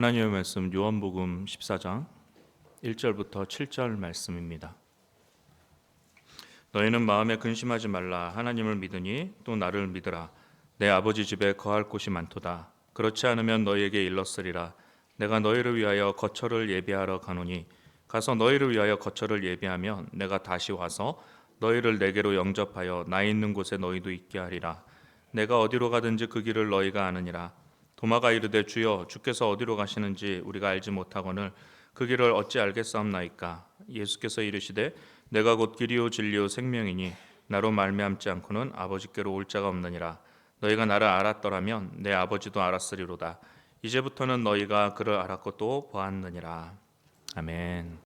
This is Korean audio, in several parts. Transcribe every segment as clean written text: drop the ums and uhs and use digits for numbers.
하나님의 말씀 요한복음 14장 1절부터 7절 말씀입니다. 너희는 마음에 근심하지 말라. 하나님을 믿으니 또 나를 믿으라. 내 아버지 집에 거할 곳이 많도다. 그렇지 않으면 너희에게 일렀으리라. 내가 너희를 위하여 거처를 예비하러 가노니 가서 너희를 위하여 거처를 예비하면 내가 다시 와서 너희를 내게로 영접하여 나 있는 곳에 너희도 있게 하리라. 내가 어디로 가든지 그 길을 너희가 아느니라. 도마가 이르되 주여 주께서 어디로 가시는지 우리가 알지 못하거늘 그 길을 어찌 알겠사옵나이까. 예수께서 이르시되 내가 곧 길이요 진리요 생명이니 나로 말미암지 않고는 아버지께로 올 자가 없느니라. 너희가 나를 알았더라면 내 아버지도 알았으리로다. 이제부터는 너희가 그를 알았고 또 보았느니라. 아멘.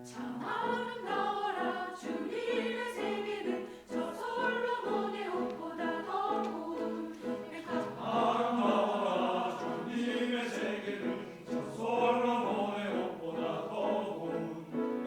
참 아름다워라 주님의 세계는 저 솔로몬의 옷보다 더 고운 참 아름다워라 주님의 세계는 저 솔로몬의 옷보다 더 고운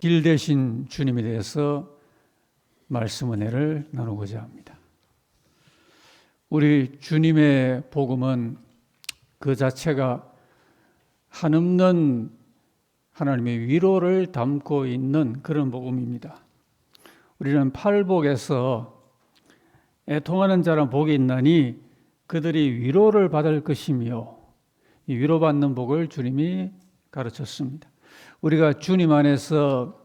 길 되신 주님에 대해서 말씀 은혜를 나누고자 합니다. 우리 주님의 복음은 그 자체가 한없는 하나님의 위로를 담고 있는 그런 복음입니다. 우리는 팔복에서 애통하는 자는 복이 있나니 그들이 위로를 받을 것이며, 이 위로받는 복을 주님이 가르쳤습니다. 우리가 주님 안에서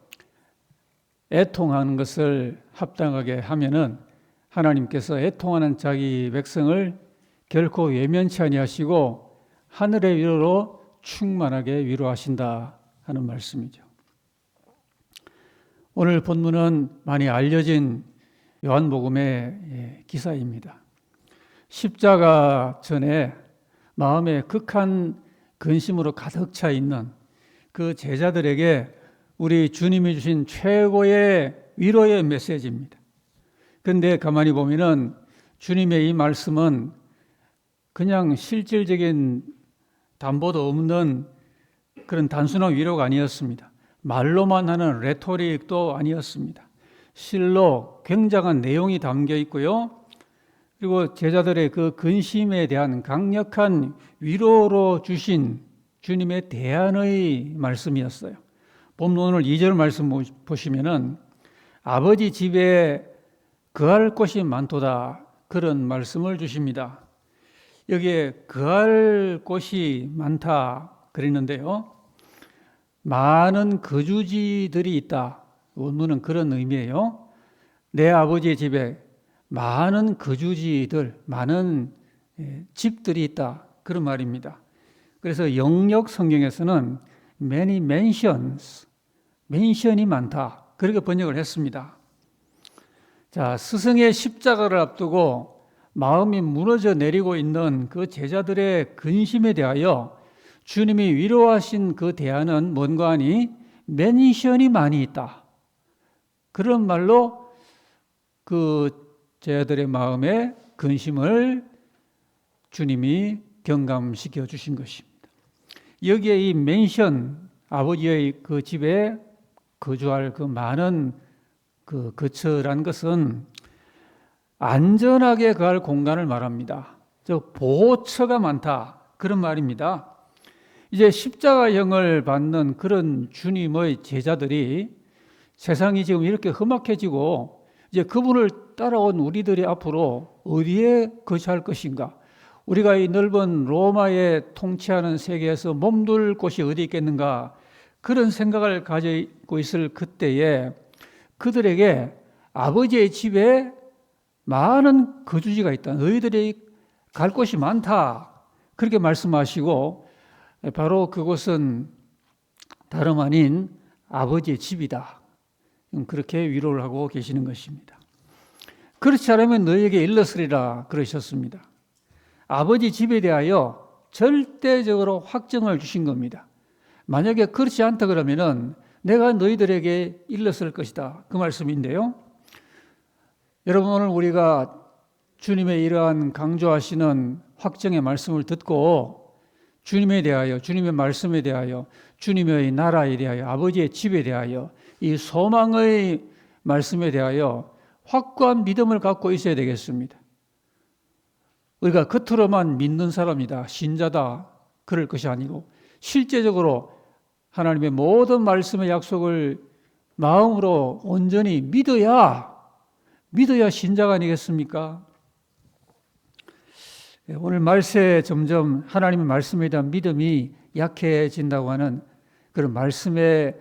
애통하는 것을 합당하게 하면은 하나님께서 애통하는 자기 백성을 결코 외면치 아니하시고 하늘의 위로로 충만하게 위로하신다 하는 말씀이죠. 오늘 본문은 많이 알려진 요한복음의 기사입니다. 십자가 전에 마음에 극한 근심으로 가득 차 있는 그 제자들에게 우리 주님이 주신 최고의 위로의 메시지입니다. 그런데 가만히 보면은 주님의 이 말씀은 그냥 실질적인 담보도 없는 그런 단순한 위로가 아니었습니다. 말로만 하는 레토릭도 아니었습니다. 실로 굉장한 내용이 담겨 있고요. 그리고 제자들의 그 근심에 대한 강력한 위로로 주신 주님의 대안의 말씀이었어요. 본문 오늘 2절 말씀 보시면은 아버지 집에 거할 곳이 많도다, 그런 말씀을 주십니다. 여기에 거할 곳이 많다 그랬는데요. 많은 거주지들이 있다. 원문은 그런 의미예요. 내 아버지의 집에 많은 거주지들, 많은 집들이 있다, 그런 말입니다. 그래서 영역 성경에서는 many mansions, 맨션이 많다, 그렇게 번역을 했습니다. 자, 스승의 십자가를 앞두고 마음이 무너져 내리고 있는 그 제자들의 근심에 대하여 주님이 위로하신 그 대안은 뭔가 하니 맨션이 많이 있다, 그런 말로 그 제자들의 마음에 근심을 주님이 경감시켜 주신 것입니다. 여기에 이 맨션, 아버지의 그 집에 거주할 그 많은 그 거처라는 것은 안전하게 거할 공간을 말합니다. 보호처가 많다, 그런 말입니다. 이제 십자가형을 받는 그런 주님의 제자들이 세상이 지금 이렇게 험악해지고 이제 그분을 따라온 우리들이 앞으로 어디에 거주할 것인가? 우리가 이 넓은 로마에 통치하는 세계에서 몸둘 곳이 어디 있겠는가? 그런 생각을 가지고 있을 그때에 그들에게 아버지의 집에 많은 거주지가 있다, 너희들이 갈 곳이 많다, 그렇게 말씀하시고 바로 그곳은 다름 아닌 아버지의 집이다, 그렇게 위로를 하고 계시는 것입니다. 그렇지 않으면 너희에게 일렀으리라 그러셨습니다. 아버지 집에 대하여 절대적으로 확정을 주신 겁니다. 만약에 그렇지 않다 그러면은 내가 너희들에게 일렀을 것이다, 그 말씀인데요. 여러분, 오늘 우리가 주님의 이러한 강조하시는 확정의 말씀을 듣고 주님에 대하여, 주님의 말씀에 대하여, 주님의 나라에 대하여, 아버지의 집에 대하여, 이 소망의 말씀에 대하여 확고한 믿음을 갖고 있어야 되겠습니다. 우리가 겉으로만 믿는 사람이다, 신자다, 그럴 것이 아니고 실제적으로 하나님의 모든 말씀의 약속을 마음으로 온전히 믿어야 신자가 아니겠습니까? 오늘 말세에 점점 하나님의 말씀에 대한 믿음이 약해진다고 하는 그런 말씀의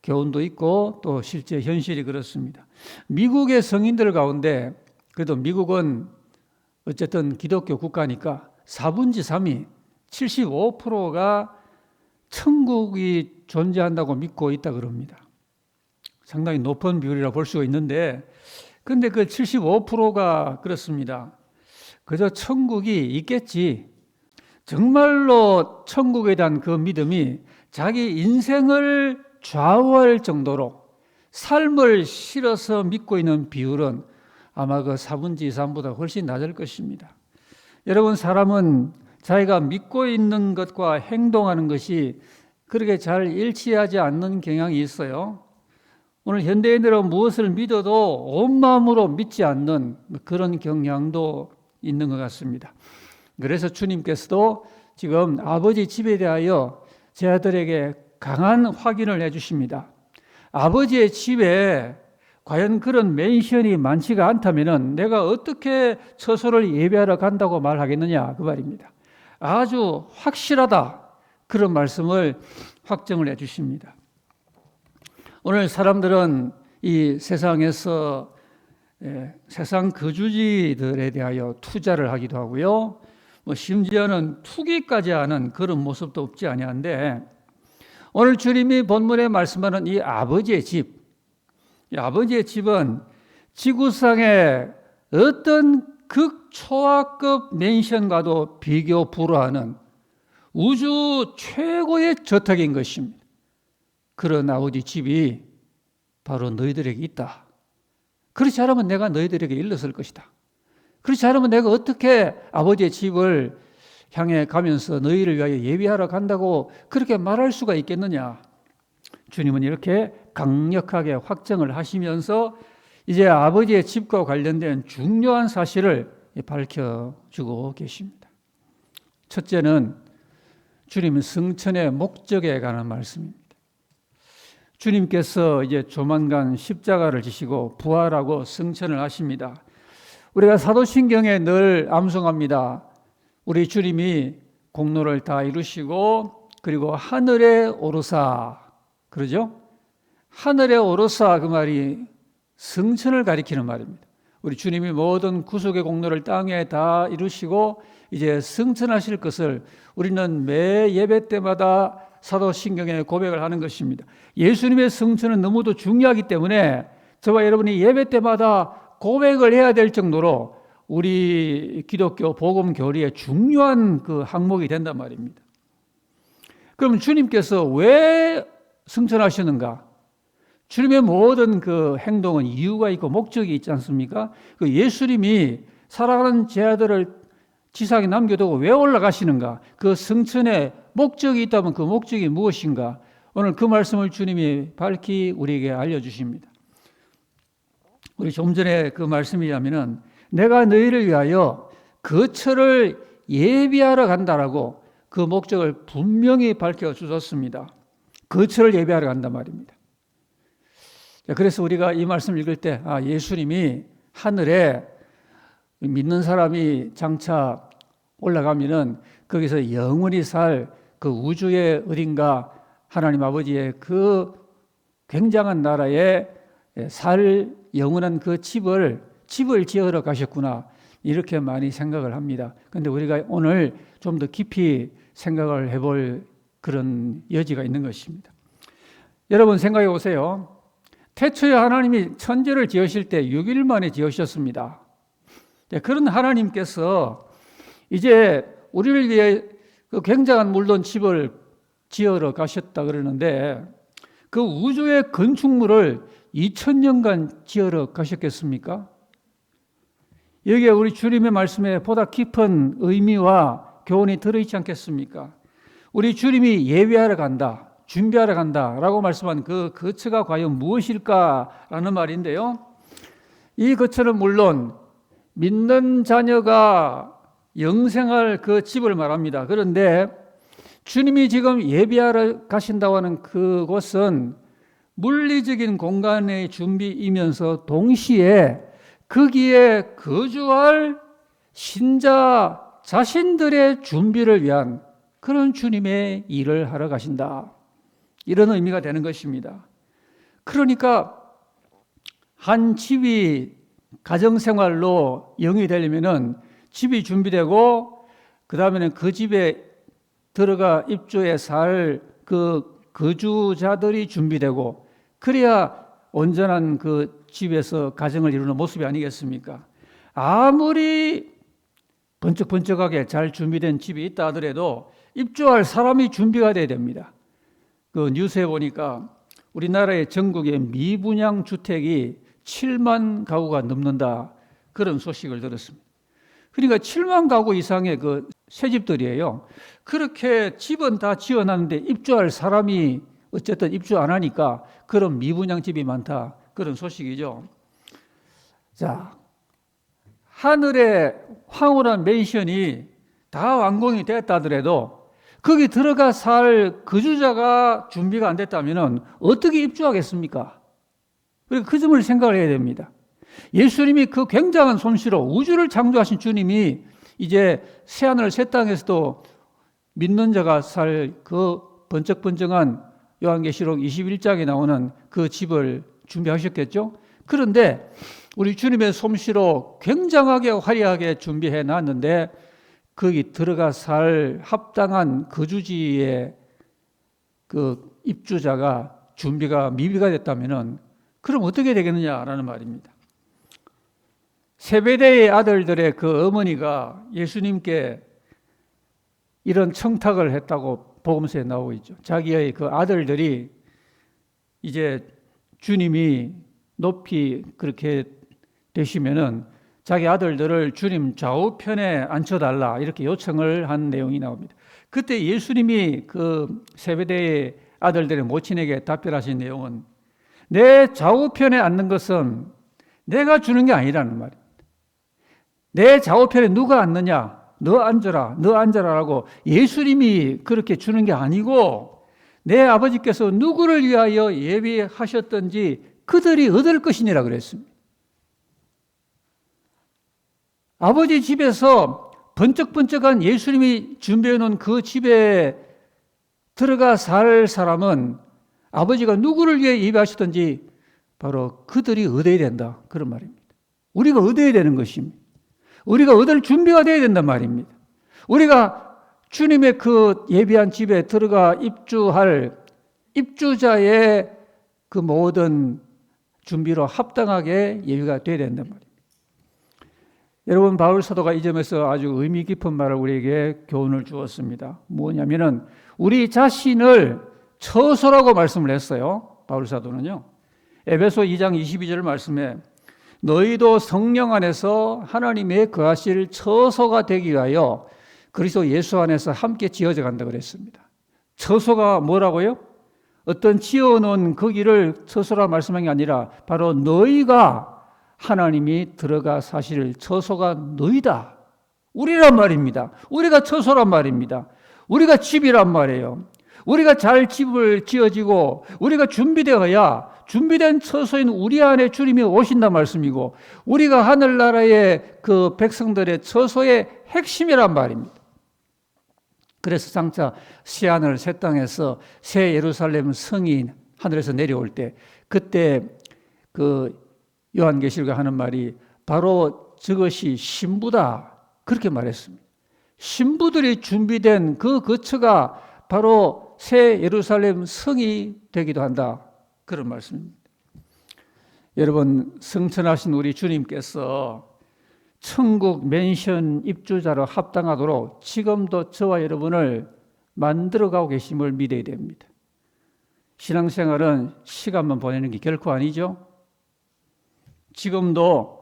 교훈도 있고 또 실제 현실이 그렇습니다. 미국의 성인들 가운데, 그래도 미국은 어쨌든 기독교 국가니까 4분의 3이 75%가 천국이 존재한다고 믿고 있다 그럽니다. 상당히 높은 비율이라 볼 수가 있는데, 근데 그 75%가 그렇습니다. 그저 천국이 있겠지, 정말로 천국에 대한 그 믿음이 자기 인생을 좌우할 정도로 삶을 실어서 믿고 있는 비율은 아마 그 4분의 3보다 훨씬 낮을 것입니다. 여러분, 사람은 자기가 믿고 있는 것과 행동하는 것이 그렇게 잘 일치하지 않는 경향이 있어요. 오늘 현대인들은 무엇을 믿어도 온 마음으로 믿지 않는 그런 경향도 있는 것 같습니다. 그래서 주님께서도 지금 아버지 집에 대하여 제 아들에게 강한 확인을 해주십니다. 아버지의 집에 과연 그런 맨션이 많지가 않다면 내가 어떻게 처소를 예배하러 간다고 말하겠느냐 그 말입니다. 아주 확실하다 그런 말씀을 확정을 해주십니다. 오늘 사람들은 이 세상에서 세상 거주지들에 대하여 투자를 하기도 하고요. 심지어는 투기까지 하는 그런 모습도 없지 아니한데 오늘 주님이 본문에 말씀하는 이 아버지의 집, 이 아버지의 집은 지구상의 어떤 극초하급 맨션과도 비교 불허하는 우주 최고의 저택인 것입니다. 그런 아버지 집이 바로 너희들에게 있다. 그렇지 않으면 내가 너희들에게 일렀을 것이다. 그렇지 않으면 내가 어떻게 아버지의 집을 향해 가면서 너희를 위하여 예비하러 간다고 그렇게 말할 수가 있겠느냐. 주님은 이렇게 강력하게 확정을 하시면서 이제 아버지의 집과 관련된 중요한 사실을 밝혀주고 계십니다. 첫째는 주님은 성천의 목적에 관한 말씀입니다. 주님께서 이제 조만간 십자가를 지시고 부활하고 승천을 하십니다. 우리가 사도신경에 늘 암송합니다. 우리 주님이 공로를 다 이루시고 그리고 하늘에 오르사 그러죠? 하늘에 오르사 그 말이 승천을 가리키는 말입니다. 우리 주님이 모든 구속의 공로를 땅에 다 이루시고 이제 승천하실 것을 우리는 매 예배 때마다 사도신경에 고백을 하는 것입니다. 예수님의 승천은 너무도 중요하기 때문에 저와 여러분이 예배 때마다 고백을 해야 될 정도로 우리 기독교 복음 교리의 중요한 그 항목이 된단 말입니다. 그럼 주님께서 왜 승천하시는가? 주님의 모든 그 행동은 이유가 있고 목적이 있지 않습니까? 그 예수님이 살아가는 제 아들을 지상에 남겨두고 왜 올라가시는가? 그 승천의 목적이 있다면 그 목적이 무엇인가? 오늘 그 말씀을 주님이 밝히 우리에게 알려주십니다. 우리 좀 전에 그 말씀이라면은 내가 너희를 위하여 거처를 예비하러 간다라고 그 목적을 분명히 밝혀주셨습니다. 거처를 예비하러 간단 말입니다. 그래서 우리가 이 말씀을 읽을 때 예수님이 하늘에 믿는 사람이 장차 올라가면은 거기서 영원히 살 그 우주의 어딘가 하나님 아버지의 그 굉장한 나라에 살 영원한 그 집을 지으러 가셨구나 이렇게 많이 생각을 합니다. 그런데 우리가 오늘 좀 더 깊이 생각을 해볼 그런 여지가 있는 것입니다. 여러분 생각해 보세요. 태초에 하나님이 천지를 지으실 때 6일 만에 지으셨습니다. 그런 하나님께서 이제 우리를 위해 그 굉장한 물론 집을 지으러 가셨다 그러는데 그 우주의 건축물을 2000년간 지으러 가셨겠습니까? 여기에 우리 주님의 말씀에 보다 깊은 의미와 교훈이 들어있지 않겠습니까? 우리 주님이 예배하러 간다, 준비하러 간다라고 말씀한 그 거처가 과연 무엇일까라는 말인데요. 이 거처는 물론 믿는 자녀가 영생할 그 집을 말합니다. 그런데 주님이 지금 예배하러 가신다고 하는 그곳은 물리적인 공간의 준비이면서 동시에 거기에 거주할 신자 자신들의 준비를 위한 그런 주님의 일을 하러 가신다. 이런 의미가 되는 것입니다. 그러니까 한 집이 가정생활로 영위되려면은 집이 준비되고 그 다음에는 그 집에 들어가 입주해 살 그 거주자들이 준비되고 그래야 온전한 그 집에서 가정을 이루는 모습이 아니겠습니까? 아무리 번쩍번쩍하게 잘 준비된 집이 있다 하더라도 입주할 사람이 준비가 돼야 됩니다. 그 뉴스에 보니까 우리나라의 전국의 미분양 주택이 7만 가구가 넘는다 그런 소식을 들었습니다. 그러니까 7만 가구 이상의 그 새 집들이에요. 그렇게 집은 다 지어놨는데 입주할 사람이 어쨌든 입주 안 하니까 그런 미분양 집이 많다. 그런 소식이죠. 자, 하늘에 황홀한 맨션이 다 완공이 됐다 하더라도 거기 들어가 살 거주자가 준비가 안 됐다면 어떻게 입주하겠습니까? 그러니까 그 점을 생각을 해야 됩니다. 예수님이 그 굉장한 솜씨로 우주를 창조하신 주님이 이제 새하늘 새 땅에서도 믿는 자가 살 그 번쩍번쩍한 요한계시록 21장에 나오는 그 집을 준비하셨겠죠? 그런데 우리 주님의 솜씨로 굉장하게 화려하게 준비해 놨는데 거기 들어가 살 합당한 거주지의 그 입주자가 준비가 미비가 됐다면 그럼 어떻게 되겠느냐라는 말입니다. 세베대의 아들들의 그 어머니가 예수님께 이런 청탁을 했다고 복음서에 나오고 있죠. 자기의 그 아들들이 이제 주님이 높이 그렇게 되시면은 자기 아들들을 주님 좌우편에 앉혀달라 이렇게 요청을 한 내용이 나옵니다. 그때 예수님이 그 세베대의 아들들의 모친에게 답변하신 내용은 내 좌우편에 앉는 것은 내가 주는 게 아니라는 말입니다. 내 좌우편에 누가 앉느냐? 너 앉아라, 너 앉아라라고 예수님이 그렇게 주는 게 아니고 내 아버지께서 누구를 위하여 예비하셨던지 그들이 얻을 것이니라 그랬습니다. 아버지 집에서 번쩍번쩍한 예수님이 준비해 놓은 그 집에 들어가 살 사람은 아버지가 누구를 위해 예비하셨던지 바로 그들이 얻어야 된다. 그런 말입니다. 우리가 얻어야 되는 것입니다. 우리가 얻을 준비가 되어야 된단 말입니다. 우리가 주님의 그 예비한 집에 들어가 입주할 입주자의 그 모든 준비로 합당하게 예비가 되어야 된단 말입니다. 여러분, 바울 사도가 이 점에서 아주 의미 깊은 말을 우리에게 교훈을 주었습니다. 뭐냐면은 우리 자신을 처소라고 말씀을 했어요. 바울 사도는요. 에베소 2장 22절 말씀에 너희도 성령 안에서 하나님의 거하실 처소가 되기 위하여 그리스도 예수 안에서 함께 지어져 간다 그랬습니다. 처소가 뭐라고요? 어떤 지어놓은 거기를 처소라 말씀한 게 아니라 바로 너희가 하나님이 들어가 사실 처소가 너희다. 우리란 말입니다. 우리가 처소란 말입니다. 우리가 집이란 말이에요. 우리가 잘 집을 지어지고 우리가 준비되어야 준비된 처소인 우리 안에 주님이 오신단 말씀이고 우리가 하늘나라의 그 백성들의 처소의 핵심이란 말입니다. 그래서 장차 새하늘 새 땅에서 새 예루살렘 성이 하늘에서 내려올 때 그때 그 요한계시록에 하는 말이 바로 저것이 신부다 그렇게 말했습니다. 신부들이 준비된 그 거처가 바로 새 예루살렘 성이 되기도 한다 그런 말씀입니다. 여러분, 성천하신 우리 주님께서 천국 맨션 입주자로 합당하도록 지금도 저와 여러분을 만들어가고 계심을 믿어야 됩니다. 신앙생활은 시간만 보내는 게 결코 아니죠. 지금도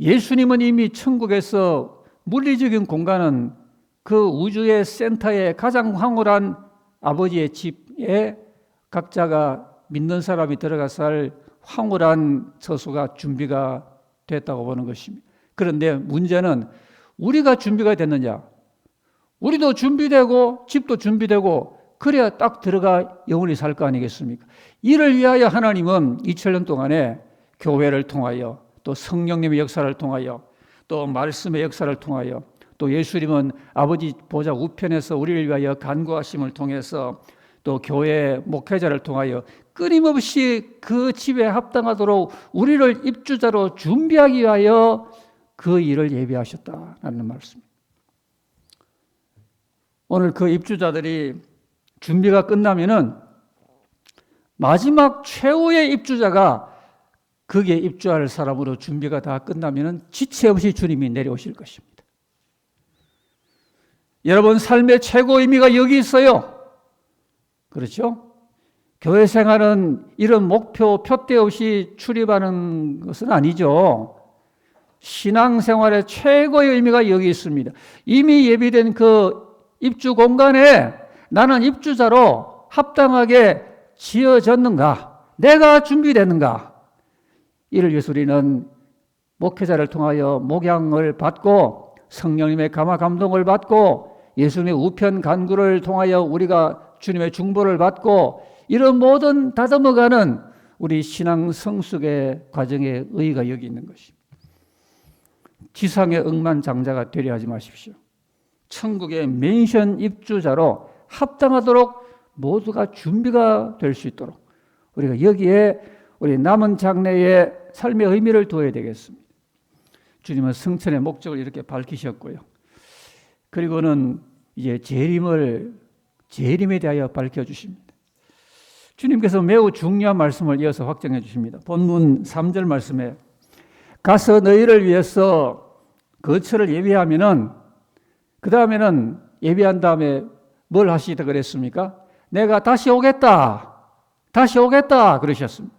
예수님은 이미 천국에서 물리적인 공간은 그 우주의 센터에 가장 황홀한 아버지의 집에 각자가 믿는 사람이 들어가 살 황홀한 처소가 준비가 됐다고 보는 것입니다. 그런데 문제는 우리가 준비가 됐느냐? 우리도 준비되고 집도 준비되고 그래야 딱 들어가 영원히 살 거 아니겠습니까? 이를 위하여 하나님은 2000년 동안에 교회를 통하여 또 성령님의 역사를 통하여 또 말씀의 역사를 통하여 또 예수님은 아버지 보좌 우편에서 우리를 위하여 간구하심을 통해서 또 교회 목회자를 통하여 끊임없이 그 집에 합당하도록 우리를 입주자로 준비하기 위하여 그 일을 예비하셨다라는 말씀입니다. 오늘 그 입주자들이 준비가 끝나면은 마지막 최후의 입주자가 거기에 입주할 사람으로 준비가 다 끝나면은 지체 없이 주님이 내려오실 것입니다. 여러분, 삶의 최고 의미가 여기 있어요. 그렇죠? 교회 생활은 이런 목표, 표대 없이 출입하는 것은 아니죠. 신앙생활의 최고의 의미가 여기 있습니다. 이미 예비된 그 입주 공간에 나는 입주자로 합당하게 지어졌는가? 내가 준비됐는가? 이를 위해서 우리는 목회자를 통하여 목양을 받고 성령님의 감화 감동을 받고 예수님의 우편 간구를 통하여 우리가 주님의 중보를 받고 이런 모든 다듬어가는 우리 신앙 성숙의 과정에 의의가 여기 있는 것입니다. 지상의 억만장자가 되려 하지 마십시오. 천국의 맨션 입주자로 합당하도록 모두가 준비가 될 수 있도록 우리가 여기에 우리 남은 장래의 삶의 의미를 두어야 되겠습니다. 주님은 승천의 목적을 이렇게 밝히셨고요. 그리고는 이제 재림에 대하여 밝혀주십니다. 주님께서 매우 중요한 말씀을 이어서 확정해 주십니다. 본문 3절 말씀에 가서 너희를 위해서 거처를 예비하면은 그 다음에는 예비한 다음에 뭘 하시다 그랬습니까? 내가 다시 오겠다 그러셨습니다.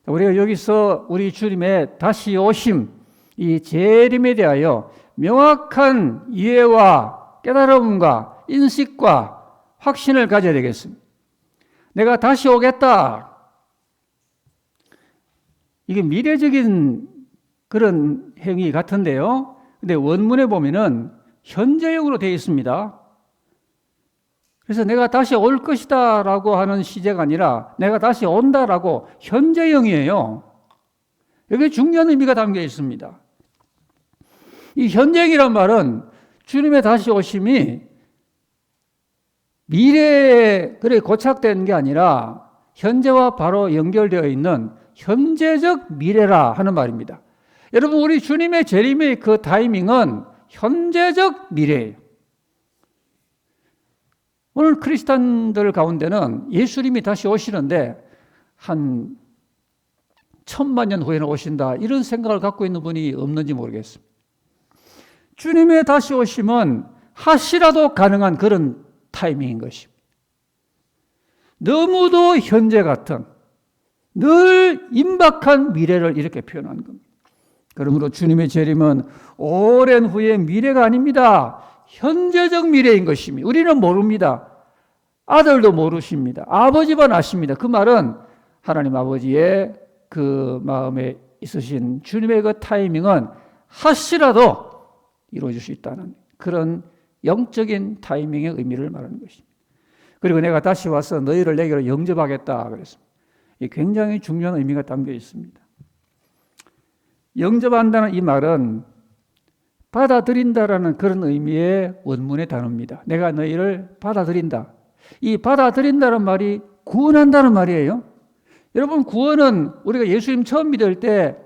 우리가 여기서 우리 주님의 다시 오심, 이 재림에 대하여 명확한 이해와 깨달음과 인식과 확신을 가져야 되겠습니다. 내가 다시 오겠다. 이게 미래적인 그런 행위 같은데요. 근데 원문에 보면은 현재형으로 되어 있습니다. 그래서 내가 다시 올 것이다 라고 하는 시제가 아니라 내가 다시 온다라고 현재형이에요. 여기에 중요한 의미가 담겨 있습니다. 이 현재형이란 말은 주님의 다시 오심이 미래에 그래 고착된 게 아니라 현재와 바로 연결되어 있는 현재적 미래라 하는 말입니다. 여러분, 우리 주님의 재림의 그 타이밍은 현재적 미래예요. 오늘 크리스찬들 가운데는 예수님이 다시 오시는데 한 1000만 년 후에는 오신다 이런 생각을 갖고 있는 분이 없는지 모르겠습니다. 주님의 다시 오심은 하시라도 가능한 그런 타이밍인 것입니다. 너무도 현재 같은 늘 임박한 미래를 이렇게 표현한 겁니다. 그러므로 주님의 재림은 오랜 후의 미래가 아닙니다. 현재적 미래인 것입니다. 우리는 모릅니다. 아들도 모르십니다. 아버지만 아십니다. 그 말은 하나님 아버지의 그 마음에 있으신 주님의 그 타이밍은 하시라도 이루어질 수 있다는 그런 영적인 타이밍의 의미를 말하는 것입니다. 그리고 내가 다시 와서 너희를 내게로 영접하겠다 그랬습니다. 이 굉장히 중요한 의미가 담겨 있습니다. 영접한다는 이 말은 받아들인다라는 그런 의미의 원문의 단어입니다. 내가 너희를 받아들인다. 이 받아들인다는 말이 구원한다는 말이에요. 여러분, 구원은 우리가 예수님 처음 믿을 때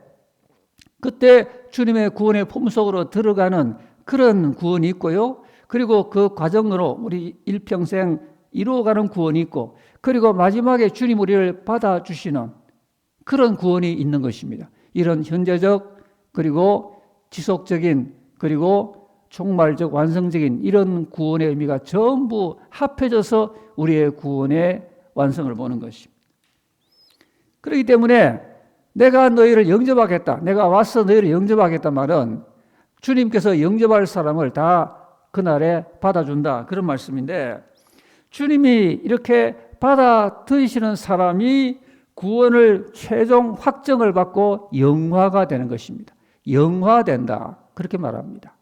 그때 주님의 구원의 품속으로 들어가는 그런 구원이 있고요. 그리고 그 과정으로 우리 일평생 이루어가는 구원이 있고, 그리고 마지막에 주님 우리를 받아주시는 그런 구원이 있는 것입니다. 이런 현재적 그리고 지속적인 그리고 종말적 완성적인 이런 구원의 의미가 전부 합해져서 우리의 구원의 완성을 보는 것입니다. 그렇기 때문에 내가 너희를 영접하겠다, 내가 와서 너희를 영접하겠다 말은 주님께서 영접할 사람을 다 그날에 받아준다 그런 말씀인데, 주님이 이렇게 받아들이시는 사람이 구원을 최종 확정을 받고 영화가 되는 것입니다. 영화된다 그렇게 말합니다.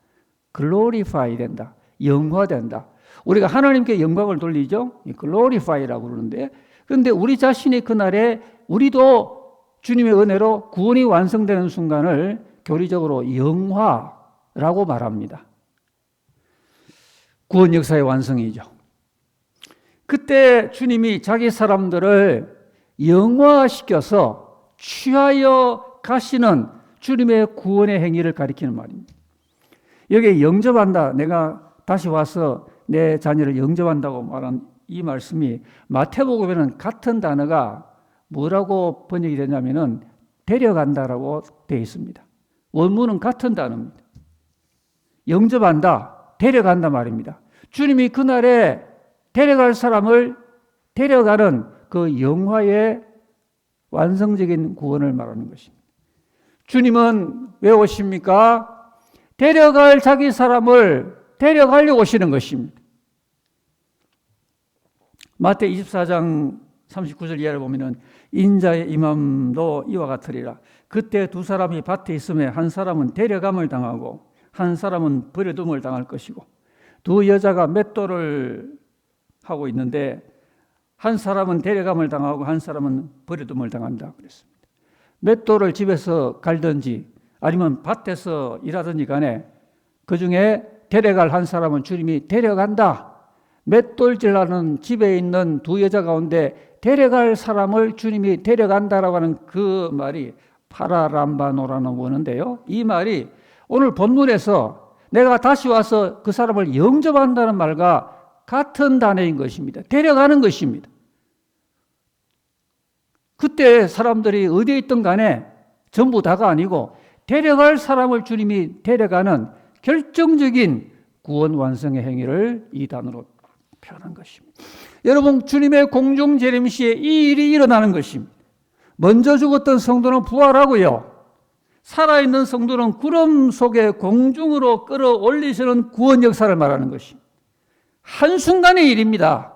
글로리파이 된다, 영화된다. 우리가 하나님께 영광을 돌리죠. 글로리파이라고 그러는데, 그런데 우리 자신이 그날에 우리도 주님의 은혜로 구원이 완성되는 순간을 교리적으로 영화라고 말합니다. 구원 역사의 완성이죠. 그때 주님이 자기 사람들을 영화시켜서 취하여 가시는 주님의 구원의 행위를 가리키는 말입니다. 여기에 영접한다, 내가 다시 와서 내 자녀를 영접한다고 말한 이 말씀이 마태복음에는 같은 단어가 뭐라고 번역이 되냐면은 데려간다라고 되어 있습니다. 원문은 같은 단어입니다. 영접한다, 데려간다 말입니다. 주님이 그날에 데려갈 사람을 데려가는 그 영화의 완성적인 구원을 말하는 것입니다. 주님은 왜 오십니까? 데려갈 자기 사람을 데려가려고 오시는 것입니다. 마태 24장 39절 이하를 보면은 인자의 임함도 이와 같으리라. 그때 두 사람이 밭에 있음에 한 사람은 데려감을 당하고 한 사람은 버려둠을 당할 것이고, 두 여자가 맷돌을 하고 있는데 한 사람은 데려감을 당하고 한 사람은 버려둠을 당한다 그랬습니다. 맷돌을 집에서 갈든지 아니면 밭에서 일하든지 간에 그 중에 데려갈 한 사람은 주님이 데려간다. 맷돌질하는 집에 있는 두 여자 가운데 데려갈 사람을 주님이 데려간다라고 하는 그 말이 파라람바노라는 원어인데요. 이 말이 오늘 본문에서 내가 다시 와서 그 사람을 영접한다는 말과 같은 단어인 것입니다. 데려가는 것입니다. 그때 사람들이 어디에 있든 간에 전부 다가 아니고 데려갈 사람을 주님이 데려가는 결정적인 구원 완성의 행위를 이 단어로 표현한 것입니다. 여러분, 주님의 공중 재림시에 이 일이 일어나는 것입니다. 먼저 죽었던 성도는 부활하고요, 살아있는 성도는 구름 속에 공중으로 끌어올리시는 구원 역사를 말하는 것입니다. 한순간의 일입니다.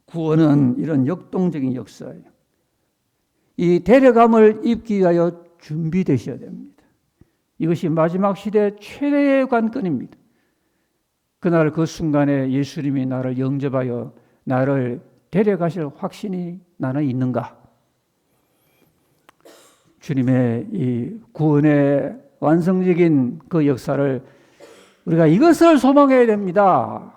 구원은 이런 역동적인 역사예요. 이 데려감을 입기 위하여 준비되셔야 됩니다. 이것이 마지막 시대 최대의 관건입니다. 그날 그 순간에 예수님이 나를 영접하여 나를 데려가실 확신이 나는 있는가? 주님의 이 구원의 완성적인 그 역사를 우리가 이것을 소망해야 됩니다.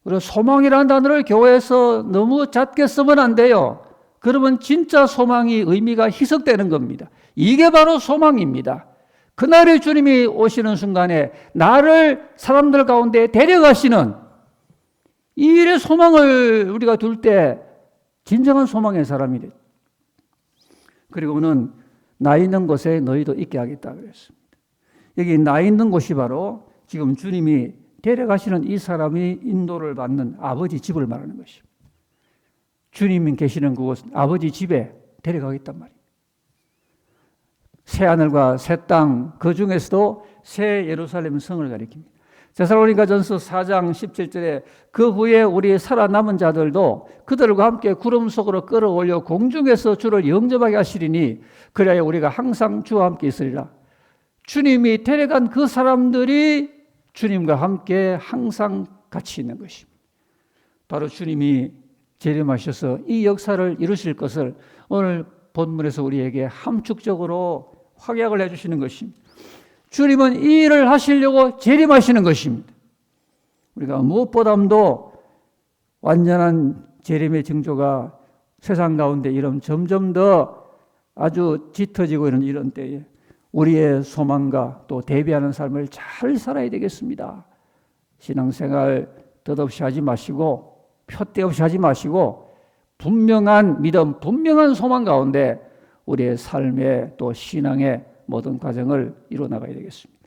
그리고 소망이라는 단어를 교회에서 너무 잦게 쓰면 안 돼요. 그러면 진짜 소망이 의미가 희석되는 겁니다. 이게 바로 소망입니다. 그날에 주님이 오시는 순간에 나를 사람들 가운데 데려가시는 이 일의 소망을 우리가 둘 때 진정한 소망의 사람이 돼. 그리고 그는 나 있는 곳에 너희도 있게 하겠다 그랬습니다. 여기 나 있는 곳이 바로 지금 주님이 데려가시는 이 사람이 인도를 받는 아버지 집을 말하는 것입니다. 주님이 계시는 그곳 아버지 집에 데려가겠단 말입니다. 새 하늘과 새 땅, 그 중에서도 새 예루살렘 성을 가리킵니다. 데살로니가전서 4장 17절에 그 후에 우리 살아남은 자들도 그들과 함께 구름 속으로 끌어올려 공중에서 주를 영접하게 하시리니 그래야 우리가 항상 주와 함께 있으리라. 주님이 데려간 그 사람들이 주님과 함께 항상 같이 있는 것입니다. 바로 주님이 재림하셔서 이 역사를 이루실 것을 오늘 본문에서 우리에게 함축적으로 확약을 해주시는 것입니다. 주님은 이 일을 하시려고 재림하시는 것입니다. 우리가 무엇보다도 완전한 재림의 징조가 세상 가운데 이런 점점 더 아주 짙어지고 있는 이런 때에 우리의 소망과 또 대비하는 삶을 잘 살아야 되겠습니다. 신앙생활 뜻없이 하지 마시고 표대 없이 하지 마시고 분명한 믿음, 분명한 소망 가운데 우리의 삶의 또 신앙의 모든 과정을 이뤄나가야 되겠습니다.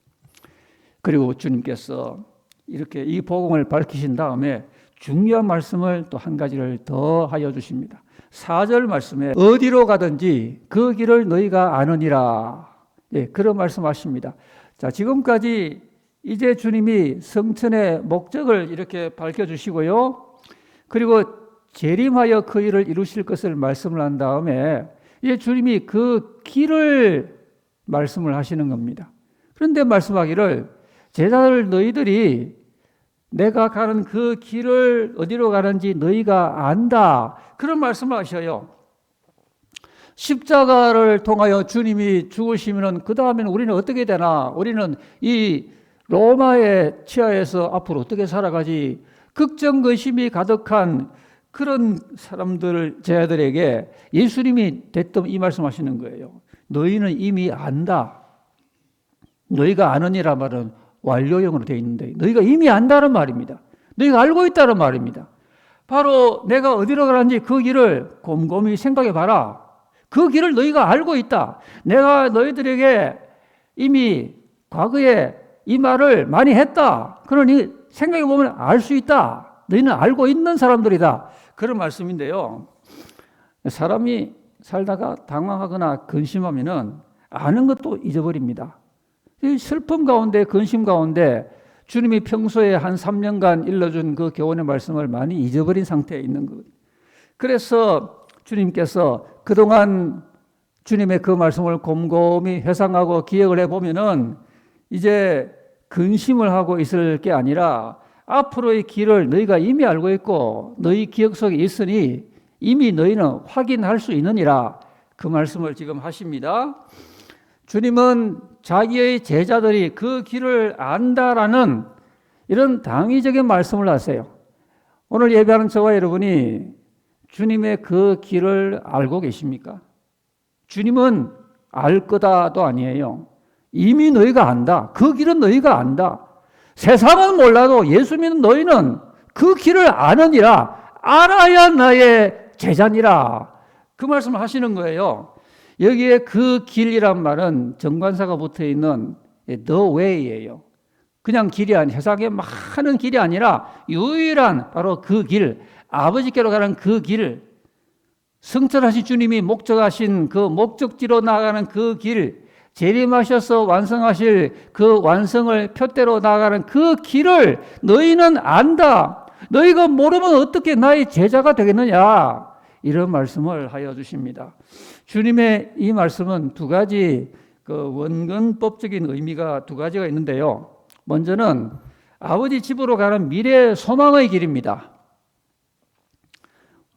그리고 주님께서 이렇게 이 복음을 밝히신 다음에 중요한 말씀을 또 한 가지를 더 하여 주십니다. 4절 말씀에 어디로 가든지 그 길을 너희가 아느니라. 예, 그런 말씀하십니다. 자, 지금까지 이제 주님이 성천의 목적을 이렇게 밝혀주시고요. 그리고 재림하여 그 일을 이루실 것을 말씀을 한 다음에 이제 주님이 그 길을 말씀을 하시는 겁니다. 그런데 말씀하기를 제자들 너희들이 내가 가는 그 길을 어디로 가는지 너희가 안다. 그런 말씀을 하셔요. 십자가를 통하여 주님이 죽으시면 그 다음에는 우리는 어떻게 되나? 우리는 이 로마의 치하에서 앞으로 어떻게 살아가지? 걱정근심이 가득한 그런 사람들, 제자들에게 예수님이 대뜸 이 말씀하시는 거예요. 너희는 이미 안다. 너희가 아느니라 말은 완료형으로 되어 있는데 너희가 이미 안다는 말입니다. 너희가 알고 있다는 말입니다. 바로 내가 어디로 가는지 그 길을 곰곰이 생각해 봐라. 그 길을 너희가 알고 있다. 내가 너희들에게 이미 과거에 이 말을 많이 했다. 그러니 생각해 보면 알 수 있다. 너희는 알고 있는 사람들이다. 그런 말씀인데요. 사람이 살다가 당황하거나 근심하면은 아는 것도 잊어버립니다. 이 슬픔 가운데 근심 가운데 주님이 평소에 한 3년간 일러준 그 교훈의 말씀을 많이 잊어버린 상태에 있는 거예요. 그래서 주님께서 그동안 주님의 그 말씀을 곰곰이 회상하고 기억을 해보면은 이제 근심을 하고 있을 게 아니라 앞으로의 길을 너희가 이미 알고 있고 너희 기억 속에 있으니 이미 너희는 확인할 수 있느니라, 그 말씀을 지금 하십니다. 주님은 자기의 제자들이 그 길을 안다라는 이런 당위적인 말씀을 하세요. 오늘 예배하는 저와 여러분이 주님의 그 길을 알고 계십니까? 주님은 알 거다도 아니에요. 이미 너희가 안다. 그 길은 너희가 안다. 세상은 몰라도 예수 믿는 너희는 그 길을 아느니라. 알아야 나의 제자니라. 그 말씀을 하시는 거예요. 여기에 그 길이란 말은 정관사가 붙어 있는 the way예요. 그냥 길이 아니, 세상에 많은 길이 아니라 유일한 바로 그 길, 아버지께로 가는 그 길, 성철하신 주님이 목적하신 그 목적지로 나가는 그 길, 재림하셔서 완성하실 그 완성을 표대로 나가는 그 길을 너희는 안다. 너희가 모르면 어떻게 나의 제자가 되겠느냐. 이런 말씀을 하여 주십니다. 주님의 이 말씀은 두 가지 그 원근법적인 의미가 두 가지가 있는데요. 먼저는 아버지 집으로 가는 미래 소망의 길입니다.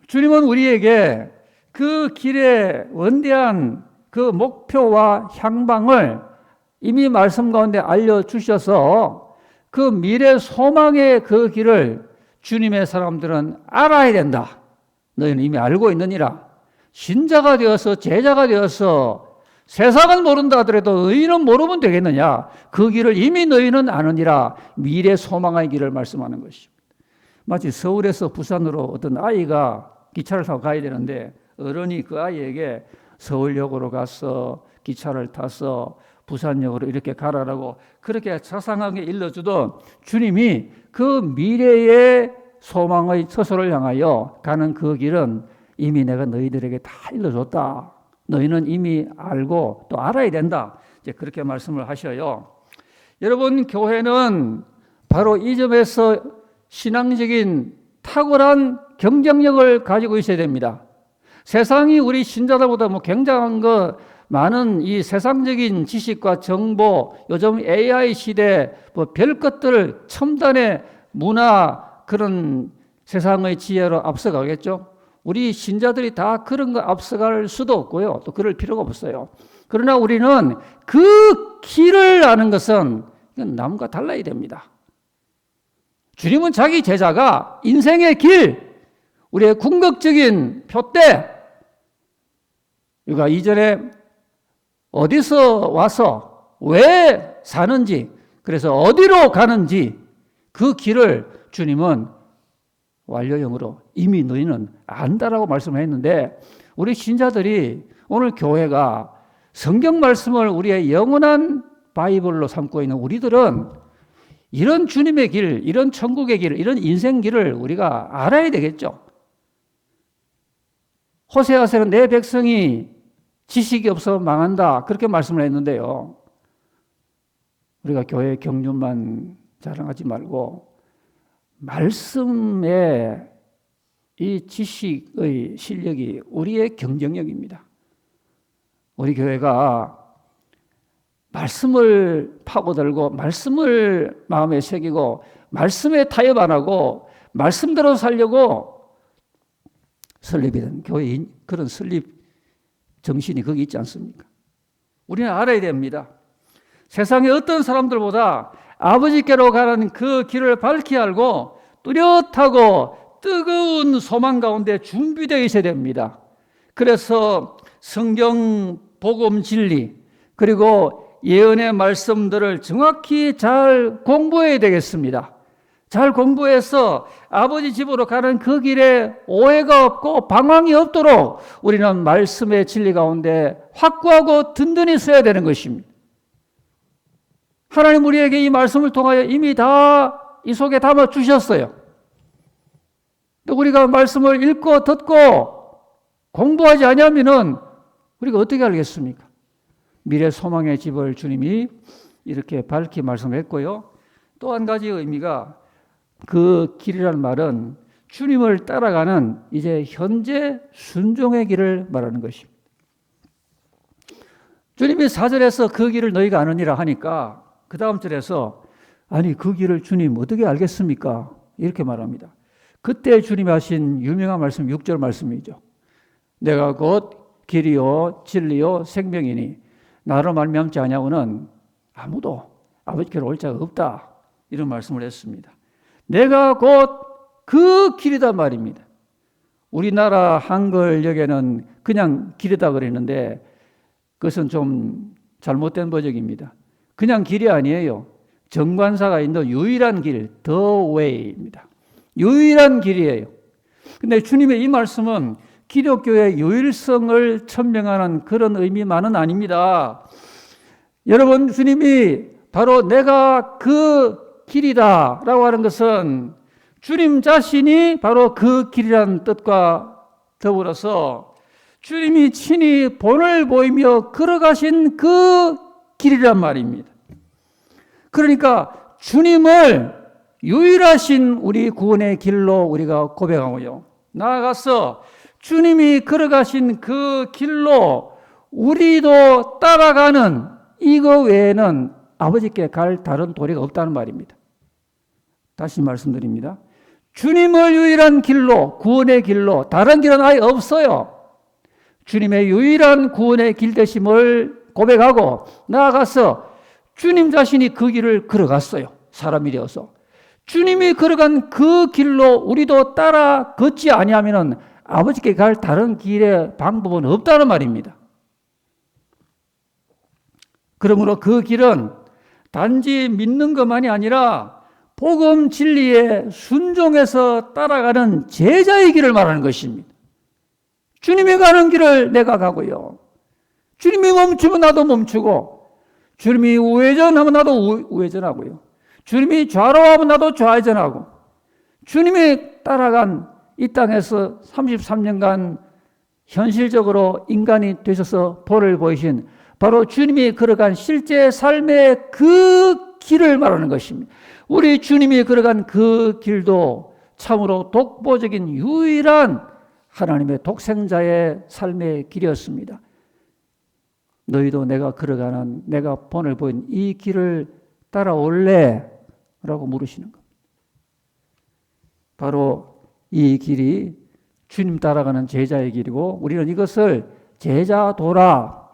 주님은 우리에게 그 길의 원대한 그 목표와 향방을 이미 말씀 가운데 알려주셔서 그 미래 소망의 그 길을 주님의 사람들은 알아야 된다. 너희는 이미 알고 있느니라. 신자가 되어서 제자가 되어서 세상은 모른다 하더라도 너희는 모르면 되겠느냐. 그 길을 이미 너희는 아느니라. 미래 소망의 길을 말씀하는 것입니다. 마치 서울에서 부산으로 어떤 아이가 기차를 타고 가야 되는데 어른이 그 아이에게 서울역으로 가서 기차를 타서 부산역으로 이렇게 가라라고 그렇게 자상하게 일러주던 주님이 그 미래의 소망의 처소를 향하여 가는 그 길은 이미 내가 너희들에게 다 일러줬다. 너희는 이미 알고 또 알아야 된다. 이제 그렇게 말씀을 하셔요. 여러분, 교회는 바로 이 점에서 신앙적인 탁월한 경쟁력을 가지고 있어야 됩니다. 세상이 우리 신자들보다 굉장한 많은 이 세상적인 지식과 정보, 요즘 AI 시대 별 것들을 첨단의 문화 그런 세상의 지혜로 앞서가겠죠. 우리 신자들이 다 그런 거 앞서갈 수도 없고요. 또 그럴 필요가 없어요. 그러나 우리는 그 길을 아는 것은 남과 달라야 됩니다. 주님은 자기 제자가 인생의 길, 우리의 궁극적인 표대, 우리가 이전에 어디서 와서 왜 사는지, 그래서 어디로 가는지 그 길을 주님은 완료형으로 이미 너희는 안다라고 말씀을 했는데, 우리 신자들이 오늘 교회가 성경 말씀을 우리의 영원한 바이블로 삼고 있는 우리들은 이런 주님의 길, 이런 천국의 길, 이런 인생 길을 우리가 알아야 되겠죠. 호세아서는 내 백성이 지식이 없어 망한다, 그렇게 말씀을 했는데요. 우리가 교회 경륜만 자랑하지 말고 말씀의 이 지식의 실력이 우리의 경쟁력입니다. 우리 교회가 말씀을 파고들고 말씀을 마음에 새기고 말씀에 타협 안 하고 말씀대로 살려고 설립이 된 교회인, 그런 설립 정신이 거기 있지 않습니까? 우리는 알아야 됩니다. 세상의 어떤 사람들보다 아버지께로 가는 그 길을 밝히 알고 뚜렷하고 뜨거운 소망 가운데 준비되어 있어야 됩니다. 그래서 성경 복음 진리 그리고 예언의 말씀들을 정확히 잘 공부해야 되겠습니다. 잘 공부해서 아버지 집으로 가는 그 길에 오해가 없고 방황이 없도록 우리는 말씀의 진리 가운데 확고하고 든든히 서야 되는 것입니다. 하나님 우리에게 이 말씀을 통하여 이미 다 이 속에 담아 주셨어요. 또 우리가 말씀을 읽고 듣고 공부하지 않으면은 우리가 어떻게 알겠습니까? 미래 소망의 집을 주님이 이렇게 밝히 말씀했고요. 또 한 가지 의미가 그 길이라는 말은 주님을 따라가는 이제 현재 순종의 길을 말하는 것입니다. 주님이 4절에서 그 길을 너희가 아느니라 하니까 그 다음 절에서 아니 그 길을 주님 어떻게 알겠습니까? 이렇게 말합니다. 그때 주님이 하신 유명한 말씀 6절 말씀이죠. 내가 곧 길이요 진리요 생명이니 나로 말미암지 아니하고는 아무도 아버지께로 올 자가 없다. 이런 말씀을 했습니다. 내가 곧 그 길이다 말입니다. 우리나라 한글역에는 그냥 길이다 그랬는데 그것은 좀 잘못된 번역입니다. 그냥 길이 아니에요. 정관사가 있는 유일한 길, the way입니다. 유일한 길이에요. 근데 주님의 이 말씀은 기독교의 유일성을 천명하는 그런 의미만은 아닙니다. 여러분, 주님이 바로 내가 그 길이다 라고 하는 것은 주님 자신이 바로 그 길이라는 뜻과 더불어서 주님이 친히 본을 보이며 걸어가신 그 길이란 말입니다. 그러니까 주님을 유일하신 우리 구원의 길로 우리가 고백하고요. 나아가서 주님이 걸어가신 그 길로 우리도 따라가는 이거 외에는 아버지께 갈 다른 도리가 없다는 말입니다. 다시 말씀드립니다. 주님을 유일한 길로, 구원의 길로 다른 길은 아예 없어요. 주님의 유일한 구원의 길 되심을 고백하고 나아가서 주님 자신이 그 길을 걸어갔어요. 사람이 되어서. 주님이 걸어간 그 길로 우리도 따라 걷지 아니하면 아버지께 갈 다른 길의 방법은 없다는 말입니다. 그러므로 그 길은 단지 믿는 것만이 아니라 복음 진리에 순종해서 따라가는 제자의 길을 말하는 것입니다. 주님이 가는 길을 내가 가고요. 주님이 멈추면 나도 멈추고, 주님이 우회전하면 나도 우회전하고요. 주님이 좌로하면 나도 좌회전하고, 주님이 따라간 이 땅에서 33년간 현실적으로 인간이 되셔서 본을 보이신 바로 주님이 걸어간 실제 삶의 그 길을 말하는 것입니다. 우리 주님이 걸어간 그 길도 참으로 독보적인 유일한 하나님의 독생자의 삶의 길이었습니다. 너희도 내가 걸어가는, 내가 본을 보인 이 길을 따라올래? 라고 물으시는 겁니다. 바로 이 길이 주님 따라가는 제자의 길이고 우리는 이것을 제자도라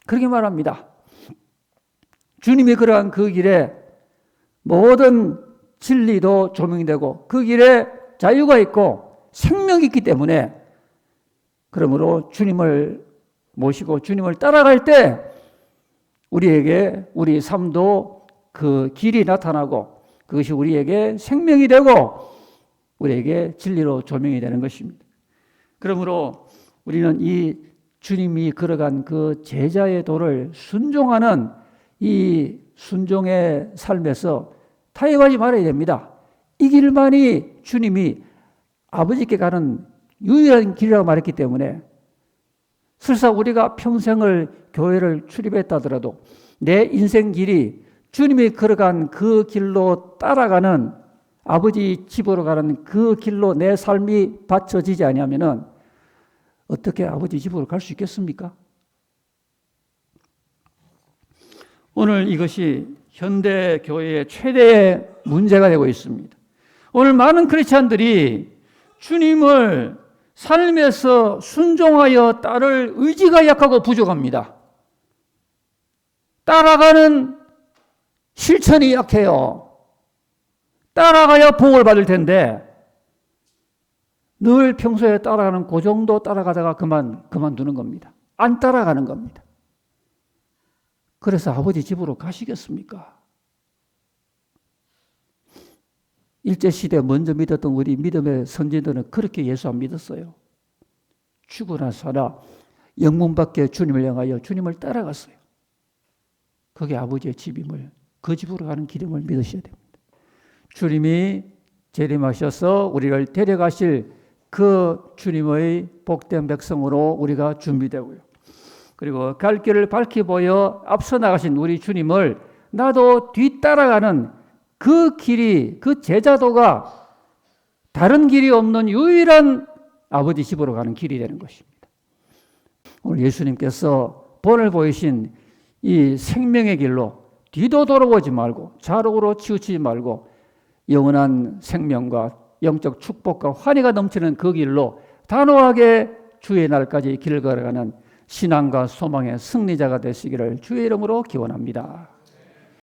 그렇게 말합니다. 주님이 걸어간 그 길에 모든 진리도 조명이 되고 그 길에 자유가 있고 생명이 있기 때문에 그러므로 주님을 모시고 주님을 따라갈 때 우리에게 우리 삶도 그 길이 나타나고 그것이 우리에게 생명이 되고 우리에게 진리로 조명이 되는 것입니다. 그러므로 우리는 이 주님이 걸어간 그 제자의 도를 순종하는 이 순종의 삶에서 타협하지 말아야 됩니다. 이 길만이 주님이 아버지께 가는 유일한 길이라고 말했기 때문에 설사 우리가 평생을 교회를 출입했다 하더라도 내 인생 길이 주님이 걸어간 그 길로 따라가는 아버지 집으로 가는 그 길로 내 삶이 받쳐지지 아니하면은 어떻게 아버지 집으로 갈 수 있겠습니까? 오늘 이것이 현대 교회의 최대의 문제가 되고 있습니다. 오늘 많은 크리스찬들이 주님을 삶에서 순종하여 따를 의지가 약하고 부족합니다. 따라가는 실천이 약해요. 따라가야 복을 받을 텐데 늘 평소에 따라가는 그 정도 따라가다가 그만두는 겁니다. 안 따라가는 겁니다. 그래서 아버지 집으로 가시겠습니까? 일제시대 먼저 믿었던 우리 믿음의 선진들은 그렇게 예수 안 믿었어요. 죽으나 살아 영문 밖에 주님을 향하여 주님을 따라갔어요. 그게 아버지의 집임을, 그 집으로 가는 길임을 믿으셔야 됩니다. 주님이 재림하셔서 우리를 데려가실 그 주님의 복된 백성으로 우리가 준비되고요. 그리고 갈 길을 밝히 보여 앞서 나가신 우리 주님을 나도 뒤따라가는 그 길이, 그 제자도가 다른 길이 없는 유일한 아버지 집으로 가는 길이 되는 것입니다. 오늘 예수님께서 본을 보이신 이 생명의 길로 뒤도 돌아보지 말고 좌록으로 치우치지 말고 영원한 생명과 영적 축복과 환희가 넘치는 그 길로 단호하게 주의 날까지 길을 걸어가는 신앙과 소망의 승리자가 되시기를 주의 이름으로 기원합니다.